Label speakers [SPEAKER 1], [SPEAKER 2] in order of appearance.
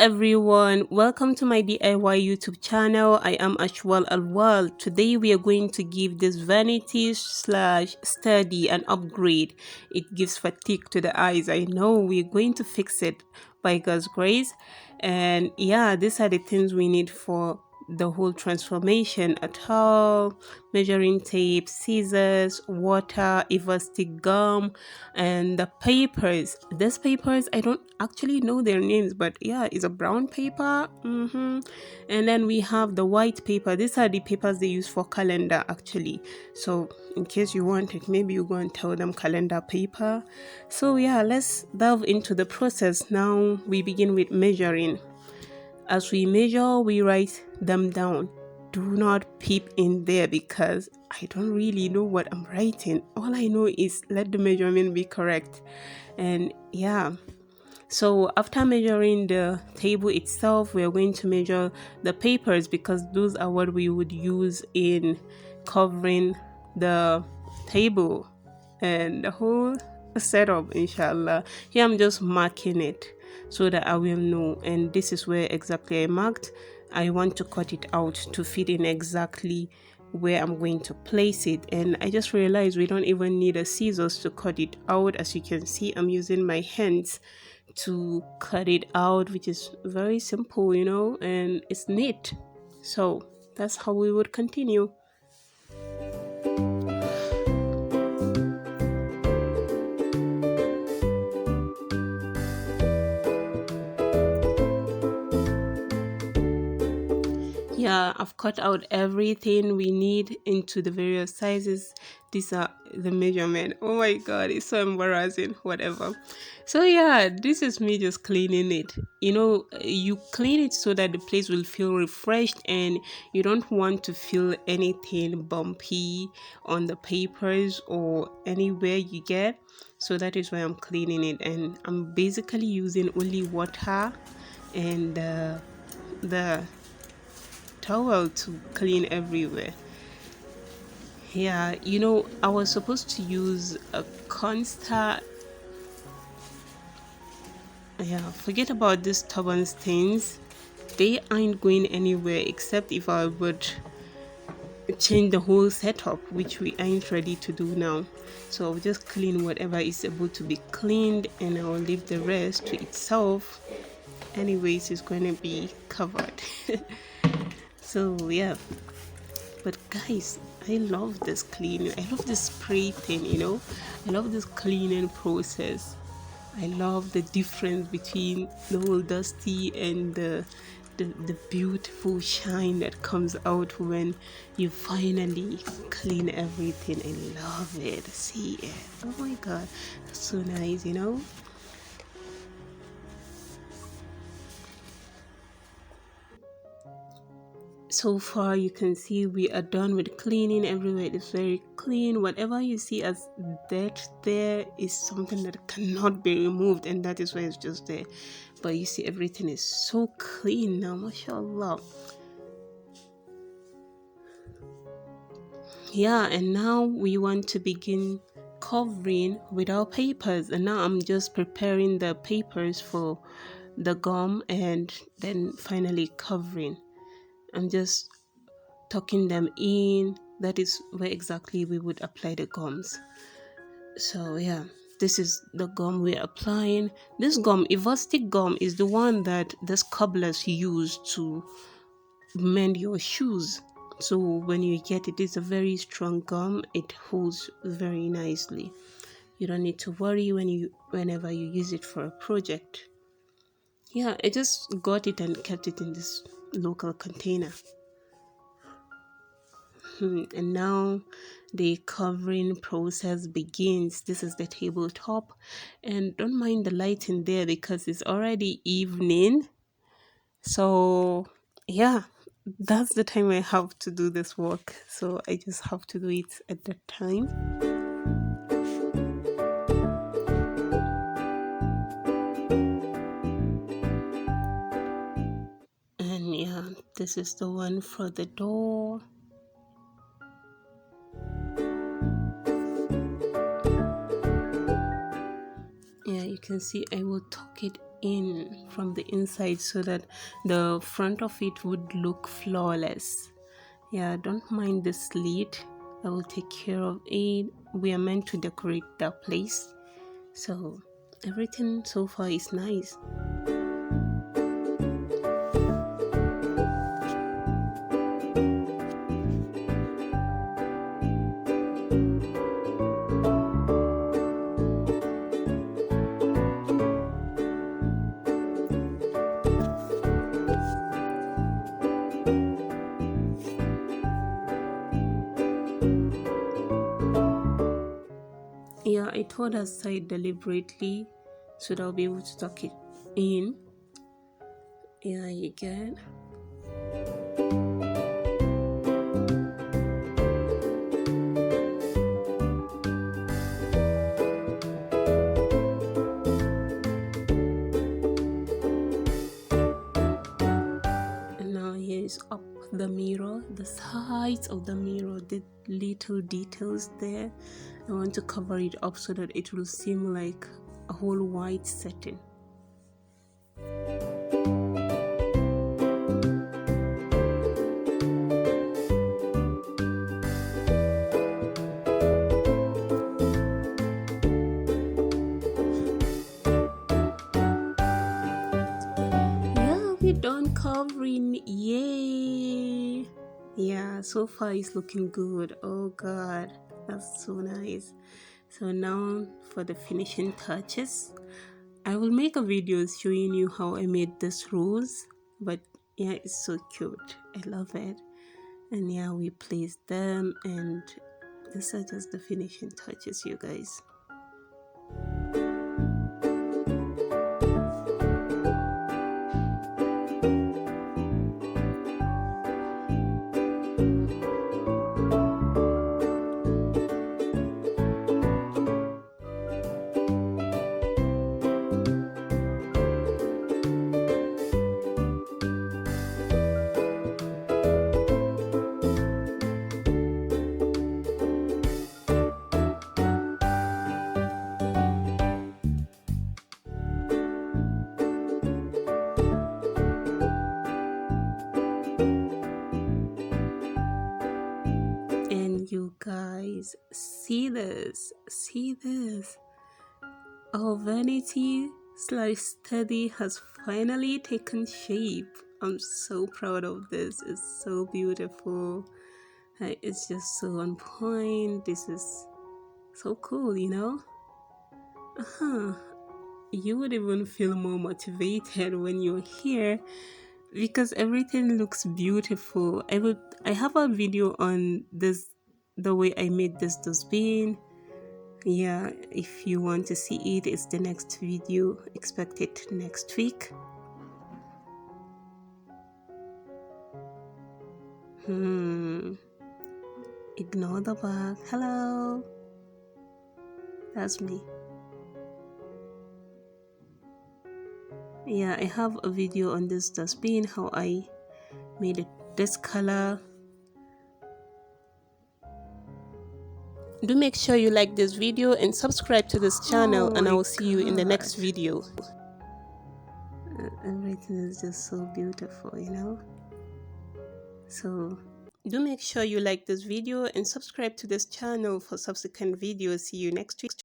[SPEAKER 1] everyone, welcome to my DIY YouTube channel. I am Ashwal Alwal. Today we are going to give this vanity slash study an upgrade. It gives fatigue to the eyes. I know we're going to fix it by God's grace. And yeah, these are the things we need for the whole transformation: a towel, measuring tape, scissors, water, elastic gum, and the papers. These papers, I don't actually know their names, but yeah, it's a brown paper. And then we have the white paper. These are the papers they use for calendar actually. So in case you want it, maybe you go and tell them calendar paper. So yeah, let's delve into the process. Now we begin with measuring. As we measure, we write them down. Do not peep in there because I don't really know what I'm writing. All I know is let the measurement be correct. And yeah, so after measuring the table itself, we are going to measure the papers because those are what we would use in covering the table and the whole setup, inshallah. Here I'm just marking it so that I will know, and this is where exactly I marked. I want to cut it out to fit in exactly where I'm going to place it, and I just realized we don't even need a scissors to cut it out. As you can see, I'm using my hands to cut it out, which is very simple, and it's neat. So that's how we would continue. Yeah, I've cut out everything we need into the various sizes. These are the measurement. Oh my god, it's so embarrassing. Whatever. So yeah, this is me just cleaning it. You clean it so that the place will feel refreshed and you don't want to feel anything bumpy on the papers or anywhere you get. So that is why I'm cleaning it, and I'm basically using only water and the towel to clean everywhere. Yeah, I was supposed to use a cornstarch. Yeah, forget about these stubborn stains. They aren't going anywhere except if I would change the whole setup, which we ain't ready to do now. So I'll just clean whatever is able to be cleaned and I'll leave the rest to itself. Anyways, it's going to be covered. So yeah, but guys, I love this cleaning. I love this spray thing, I love this cleaning process. I love the difference between the whole dusty and the beautiful shine that comes out when you finally clean everything. I love it. See it. Oh my god, that's so nice. So far you can see we are done with cleaning. Everywhere is very clean. Whatever you see as dirt there is something that cannot be removed, and that is why it's just there. But you see everything is so clean now, mashallah. Yeah, and now we want to begin covering with our papers, and now I'm just preparing the papers for the gum and then finally covering. I'm just tucking them in. That is where exactly we would apply the gums. So yeah, this is the gum we're applying. This gum, elastic gum, is the one that the cobblers use to mend your shoes. So when you get it, it's a very strong gum. It holds very nicely. You don't need to worry whenever you use it for a project. Yeah, I just got it and kept it in this local container. And now the covering process begins. This is the tabletop, and don't mind the lighting there because it's already evening. So yeah, that's the time I have to do this work, so I just have to do it at that time. And yeah, this is the one for the door. Yeah, you can see I will tuck it in from the inside so that the front of it would look flawless. Yeah, don't mind the slit. I will take care of it. We are meant to decorate the place. So everything so far is nice. Yeah, I thought aside deliberately so that I'll be able to tuck it in. Yeah, you get. And now here is up the mirror, the sides of the mirror, the little details there. I want to cover it up so that it will seem like a whole white setting. Yeah, we're done covering. Yay! Yeah, so far it's looking good. Oh god, that's so nice. So now for the finishing touches, I will make a video showing you how I made this rose, but yeah, it's so cute. I love it. And yeah, we placed them, and these are just the finishing touches, you guys. And you guys, see this. Our vanity slash study has finally taken shape. I'm so proud of this. It's so beautiful. It's just so on point. This is so cool, you know? Uh-huh. You would even feel more motivated when you're here because everything looks beautiful. I have a video on this, the way I made this dustbin. Yeah, if you want to see it, it's the next video. Expect it next week. Ignore the bug. Hello, that's me. Yeah, I have a video on this dustbin, how I made it this color. Do make sure you like this video and subscribe to this channel, and I will see you in the next video. Everything is just so beautiful, you know? So do make sure you like this video and subscribe to this channel for subsequent videos. See you next week.